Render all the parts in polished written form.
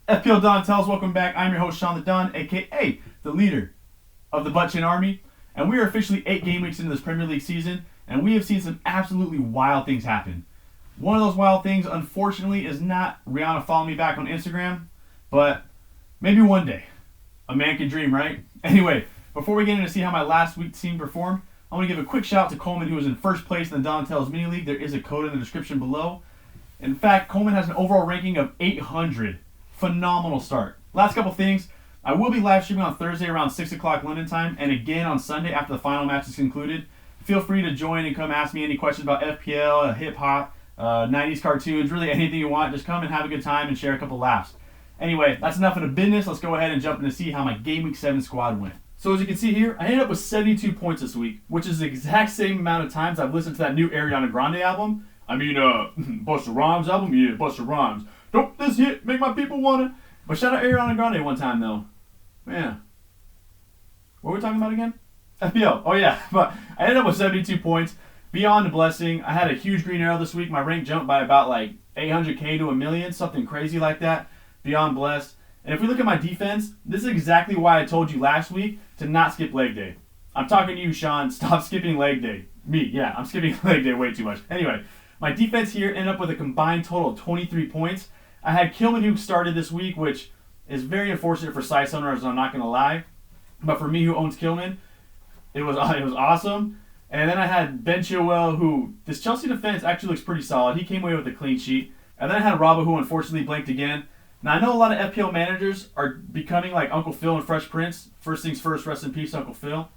FPL Don tells, welcome back. I'm your host, Sean the Don, aka the leader of the Butt Chin Army. And we are officially 8 game weeks into this Premier League season, and we have seen some absolutely wild things happen. One of those wild things, unfortunately, is not Rihanna following me back on Instagram, but maybe one day. A man can dream, right? Anyway, before we get in to see how my last week's team performed, I want to give a quick shout out to Coleman, who was in first place in the Don Tells Mini League. There is a code in the description below. In fact, Coleman has an overall ranking of 800. Phenomenal start. Last couple things. I will be live streaming on Thursday around 6 o'clock London time, and again on Sunday after the final match is concluded. Feel free to join and come ask me any questions about FPL, hip-hop, 90s cartoons, really anything you want. Just come and have a good time and share a couple laughs. Anyway, that's enough of the business. Let's go ahead and jump in to see how my Game Week 7 squad went. So as you can see here, I ended up with 72 points this week, which is the exact same amount of times I've listened to that new Ariana Grande album. Busta Rhymes album? Yeah, Busta Rhymes. Don't this hit make my people wanna... But shout out Ariana Grande one time, though. Man. What were we talking about again? FPL. Oh, yeah. But I ended up with 72 points. Beyond a blessing. I had a huge green arrow this week. My rank jumped by about like 800k to a million. Something crazy like that. Beyond blessed. And if we look at my defense, this is exactly why I told you last week to not skip leg day. I'm talking to you, Sean. Stop skipping leg day. Me, yeah. I'm skipping leg day way too much. Anyway, my defense here ended up with a combined total of 23 points. I had Kilman who started this week, which is very unfortunate for Sice owners, I'm not going to lie. But for me who owns Kilman, it was awesome. And then I had Ben Chilwell, who, this Chelsea defense actually looks pretty solid. He came away with a clean sheet. And then I had Robbo, who unfortunately blanked again. Now, I know a lot of FPL managers are becoming like Uncle Phil and Fresh Prince. First things first, rest in peace, Uncle Phil.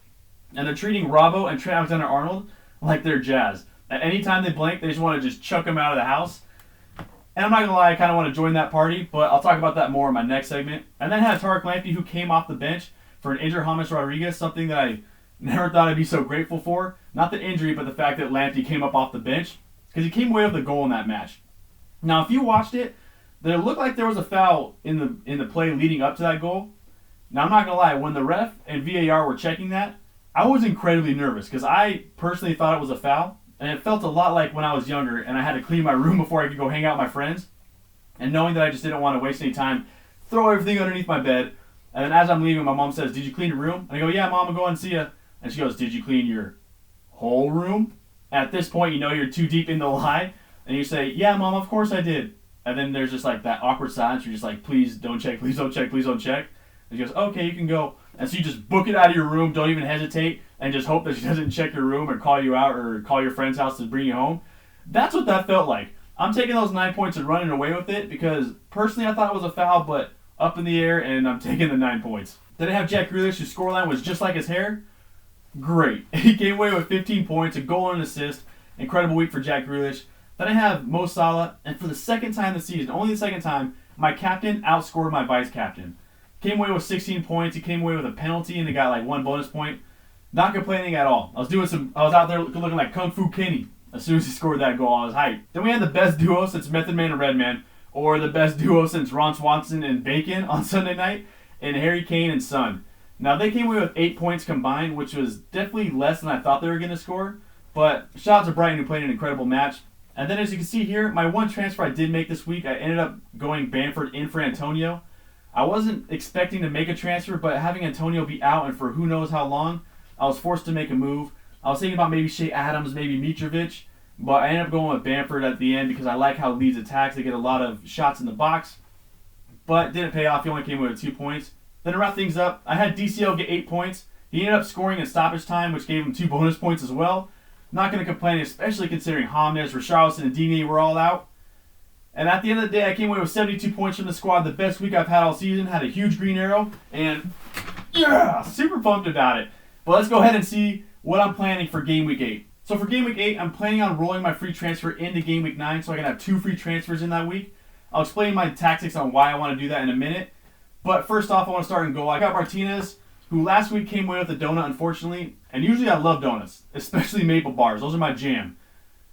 And they're treating Robbo and Trent Alexander-Arnold like they're jazz. At any time they blank, they just want to just chuck them out of the house. And I'm not going to lie, I kind of want to join that party, but I'll talk about that more in my next segment. And then I had Tarek Lamptey, who came off the bench for an injured James Rodriguez, something that I never thought I'd be so grateful for. Not the injury, but the fact that Lamptey came up off the bench, because he came away with a goal in that match. Now, if you watched it, there looked like there was a foul in the play leading up to that goal. Now, I'm not going to lie, when the ref and VAR were checking that, I was incredibly nervous, because I personally thought it was a foul. And it felt a lot like when I was younger and I had to clean my room before I could go hang out with my friends. And knowing that I just didn't want to waste any time, throw everything underneath my bed. And then as I'm leaving, my mom says, "Did you clean your room?" And I go, "Yeah, Mom, I'll go and see ya." And she goes, "Did you clean your whole room?" At this point, you know you're too deep in the lie. And you say, "Yeah, Mom, of course I did." And then there's just like that awkward silence. You're just like, "Please don't check, please don't check, please don't check." And she goes, "Okay, you can go." And so you just book it out of your room, don't even hesitate, and just hope that she doesn't check your room or call you out or call your friend's house to bring you home. That's what that felt like. I'm taking those 9 points and running away with it because personally I thought it was a foul, but up in the air, and I'm taking the 9 points. Then I have Jack Grealish, whose scoreline was just like his hair. Great. He came away with 15 points, a goal and an assist. Incredible week for Jack Grealish. Then I have Mo Salah, and for the second time this season, only the second time, my captain outscored my vice captain. Came away with 16 points. He came away with a penalty, and he got like 1 bonus point. Not complaining at all. I was out there looking like Kung Fu Kenny as soon as he scored that goal. I was hyped. Then we had the best duo since Method Man and Redman, or the best duo since Ron Swanson and Bacon on Sunday night, and Harry Kane and Son. Now they came away with 8 points combined, which was definitely less than I thought they were going to score. But shout out to Brighton, who played an incredible match. And then as you can see here, my one transfer I did make this week, I ended up going Bamford in for Antonio. I wasn't expecting to make a transfer, but having Antonio be out and for who knows how long, I was forced to make a move. I was thinking about maybe Shea Adams, maybe Mitrovic, but I ended up going with Bamford at the end because I like how Leeds attacks. They get a lot of shots in the box, but didn't pay off. He only came away with 2 points. Then to wrap things up, I had DCL get 8 points. He ended up scoring in stoppage time, which gave him 2 bonus points as well. Not going to complain, especially considering James, Richarlison, and Dini were all out. And at the end of the day, I came away with 72 points from the squad. The best week I've had all season. Had a huge green arrow. And yeah, super pumped about it. But let's go ahead and see what I'm planning for Game Week 8. So for Game Week 8, I'm planning on rolling my free transfer into Game Week 9 so I can have 2 free transfers in that week. I'll explain my tactics on why I want to do that in a minute. But first off, I want to start in goal. I got Martinez, who last week came away with a donut, unfortunately. And usually I love donuts, especially maple bars. Those are my jam.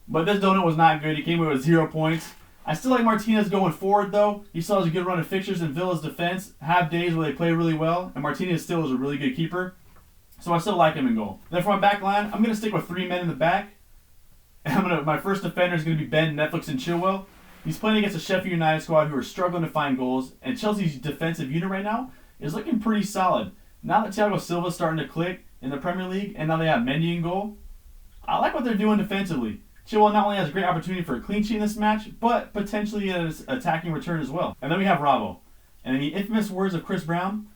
But this donut was not good. He came away with 0 points. I still like Martinez going forward, though. He still has a good run of fixtures in Villa's defense. Have days where they play really well, and Martinez still is a really good keeper. So I still like him in goal. Then for my back line, I'm going to stick with 3 men in the back. And my first defender is going to be Ben, Netflix, and Chilwell. He's playing against a Sheffield United squad who are struggling to find goals, and Chelsea's defensive unit right now is looking pretty solid. Now that Thiago Silva's starting to click in the Premier League, and now they have Mendy in goal, I like what they're doing defensively. Chilwell not only has a great opportunity for a clean sheet in this match, but potentially an attacking return as well. And then we have Robbo. And in the infamous words of Chris Brown,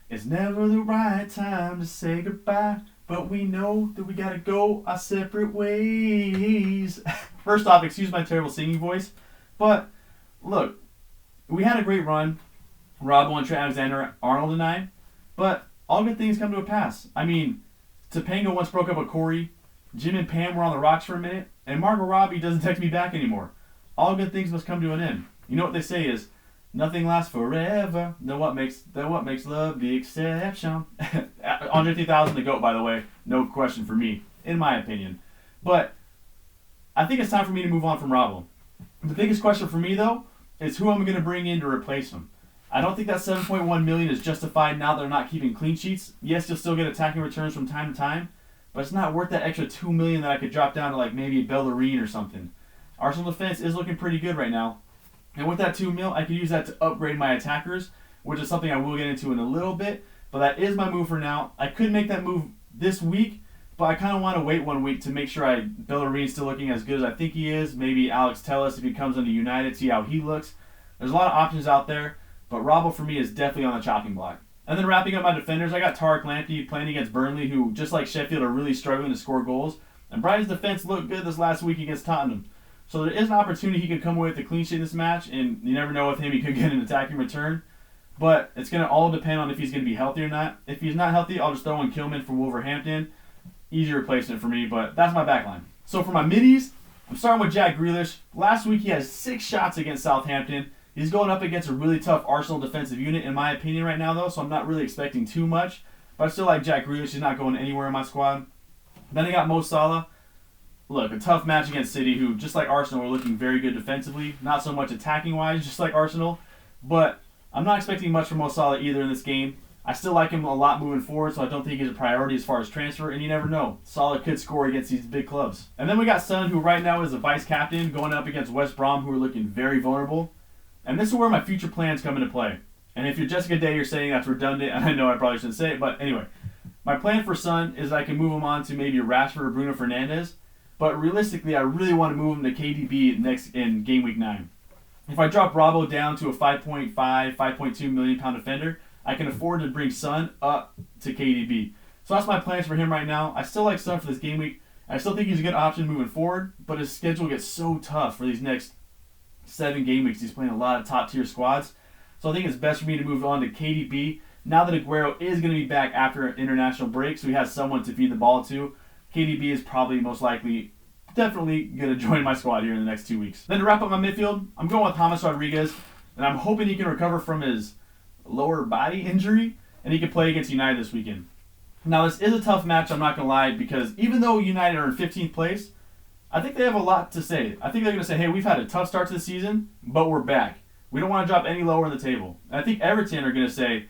it's never the right time to say goodbye, but we know that we gotta go our separate ways. First off, excuse my terrible singing voice, but look, we had a great run, Robbo and Trent Alexander-Arnold and I, but all good things come to a pass. I mean, Topanga once broke up with Corey, Jim and Pam were on the rocks for a minute, and Margot Robbie doesn't text me back anymore. All good things must come to an end. You know what they say is, nothing lasts forever. Then what makes love the exception? Andre 3000, the GOAT, by the way. No question for me, in my opinion. But I think it's time for me to move on from Robbo. The biggest question for me, though, is who I'm going to bring in to replace him. I don't think that $7.1 million is justified now that they're not keeping clean sheets. Yes, you'll still get attacking returns from time to time, but it's not worth that extra $2 million that I could drop down to like maybe a Bellerin or something. Arsenal defense is looking pretty good right now. And with that $2 million, I could use that to upgrade my attackers, which is something I will get into in a little bit. But that is my move for now. I could make that move this week, but I kind of want to wait 1 week to make sure Bellerin's still looking as good as I think he is. Maybe Alex Telles if he comes into United, see how he looks. There's a lot of options out there, but Robbo for me is definitely on the chopping block. And then wrapping up my defenders, I got Tarek Lamptey playing against Burnley, who, just like Sheffield, are really struggling to score goals. And Brighton's defense looked good this last week against Tottenham. So there is an opportunity he could come away with a clean sheet in this match, and you never know with him, he could get an attacking return. But it's going to all depend on if he's going to be healthy or not. If he's not healthy, I'll just throw in Kilman for Wolverhampton. Easy replacement for me, but that's my back line. So for my middies, I'm starting with Jack Grealish. Last week he has 6 shots against Southampton. He's going up against a really tough Arsenal defensive unit, in my opinion, right now, though, so I'm not really expecting too much. But I still like Jack Grealish. He's not going anywhere in my squad. Then I got Mo Salah. Look, a tough match against City, who, just like Arsenal, were looking very good defensively. Not so much attacking-wise, just like Arsenal. But I'm not expecting much from Mo Salah either in this game. I still like him a lot moving forward, so I don't think he's a priority as far as transfer, and you never know. Salah could score against these big clubs. And then we got Son, who right now is a vice-captain, going up against West Brom, who are looking very vulnerable. And this is where my future plans come into play. And if you're Jessica Day, you're saying that's redundant, and I know I probably shouldn't say it, but anyway. My plan for Son is I can move him on to maybe Rashford or Bruno Fernandes, but realistically, I really want to move him to KDB next in Game Week 9. If I drop Robbo down to a 5.5, 5.2 million pound defender, I can afford to bring Son up to KDB. So that's my plans for him right now. I still like Son for this game week. I still think he's a good option moving forward, but his schedule gets so tough for these next 7 game weeks. He's playing a lot of top-tier squads. So I think it's best for me to move on to KDB. Now that Aguero is going to be back after an international break, so he has someone to feed the ball to, KDB is probably most likely definitely going to join my squad here in the next 2 weeks. Then to wrap up my midfield, I'm going with James Rodriguez, and I'm hoping he can recover from his lower body injury, and he can play against United this weekend. Now, this is a tough match, I'm not going to lie, because even though United are in 15th place, I think they have a lot to say. I think they're going to say, hey, we've had a tough start to the season, but we're back. We don't want to drop any lower in the table. And I think Everton are going to say,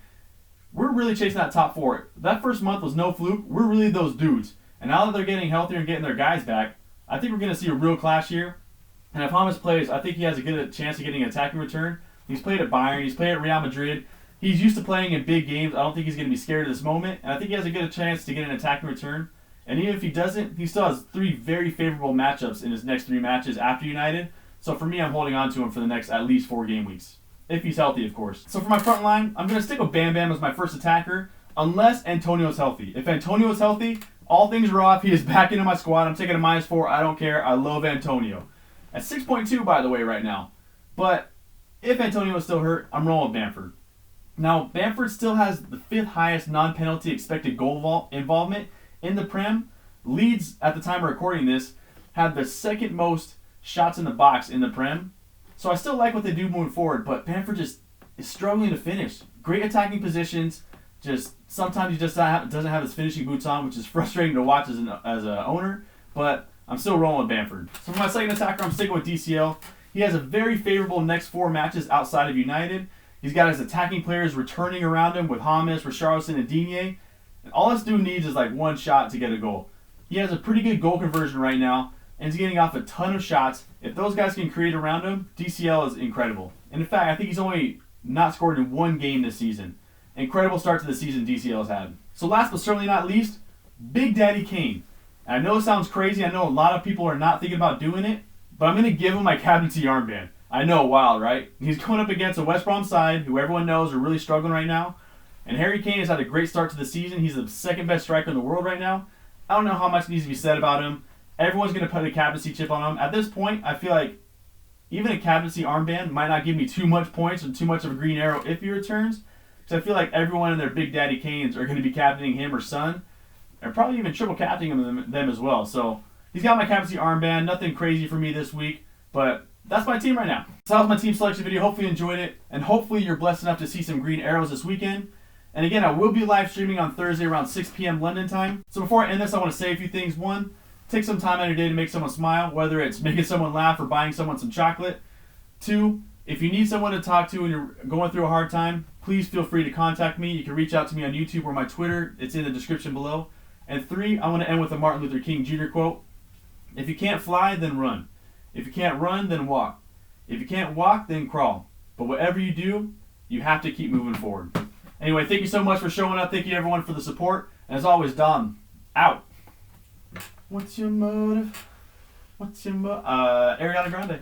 we're really chasing that top 4. That first month was no fluke. We're really those dudes. And now that they're getting healthier and getting their guys back, I think we're going to see a real clash here. And if James plays, I think he has a good chance of getting an attacking return. He's played at Bayern. He's played at Real Madrid. He's used to playing in big games. I don't think he's going to be scared of this moment. And I think he has a good chance to get an attacking return. And even if he doesn't, he still has 3 very favorable matchups in his next 3 matches after United. So for me, I'm holding on to him for the next at least 4 game weeks. If he's healthy, of course. So for my front line, I'm going to stick with Bam Bam as my first attacker, unless Antonio's healthy. If Antonio's healthy, all things are off. He is back into my squad. I'm taking a -4. I don't care. I love Antonio. At 6.2, by the way, right now. But if Antonio is still hurt, I'm rolling with Bamford. Now, Bamford still has the 5th highest non-penalty expected goal involvement in the Prem. Leeds, at the time of recording this, had the 2nd most shots in the box in the Prem. So I still like what they do moving forward, but Bamford just is struggling to finish. Great attacking positions. Just sometimes he just doesn't have his finishing boots on, which is frustrating to watch as an owner. But I'm still rolling with Bamford. So for my second attacker, I'm sticking with DCL. He has a very favorable next 4 matches outside of United. He's got his attacking players returning around him with James, Richarlison, and Digne. And all this dude needs is like 1 shot to get a goal. He has a pretty good goal conversion right now. and he's getting off a ton of shots. If those guys can create around him, DCL is incredible. And in fact, I think he's only not scored in one game this season. Incredible start to the season DCL has had. So last but certainly not least, Big Daddy Kane. And I know it sounds crazy. I know a lot of people are not thinking about doing it, but I'm going to give him my captaincy armband. I know, wild, right? He's going up against a West Brom side who everyone knows are really struggling right now. And Harry Kane has had a great start to the season. He's the second best striker in the world right now. I don't know how much needs to be said about him. Everyone's going to put a captaincy chip on him. At this point, I feel like even a captaincy armband might not give me too much points and too much of a green arrow if he returns. Because I feel like everyone in their Big Daddy Canes are going to be captaining him or son. And probably even triple captaining them as well. So he's got my captaincy armband. Nothing crazy for me this week. But that's my team right now. So that was my team selection video. Hopefully you enjoyed it. And hopefully you're blessed enough to see some green arrows this weekend. And again, I will be live streaming on Thursday around 6 p.m. London time. So before I end this, I want to say a few things. One, take some time out of your day to make someone smile, whether it's making someone laugh or buying someone some chocolate. Two, if you need someone to talk to and you're going through a hard time, please feel free to contact me. You can reach out to me on YouTube or my Twitter. It's in the description below. And three, I want to end with a Martin Luther King Jr. quote. If you can't fly, then run. If you can't run, then walk. If you can't walk, then crawl. But whatever you do, you have to keep moving forward. Anyway, thank you so much for showing up. Thank you everyone for the support. And as always, Dom, out. What's your motive? Ariana Grande.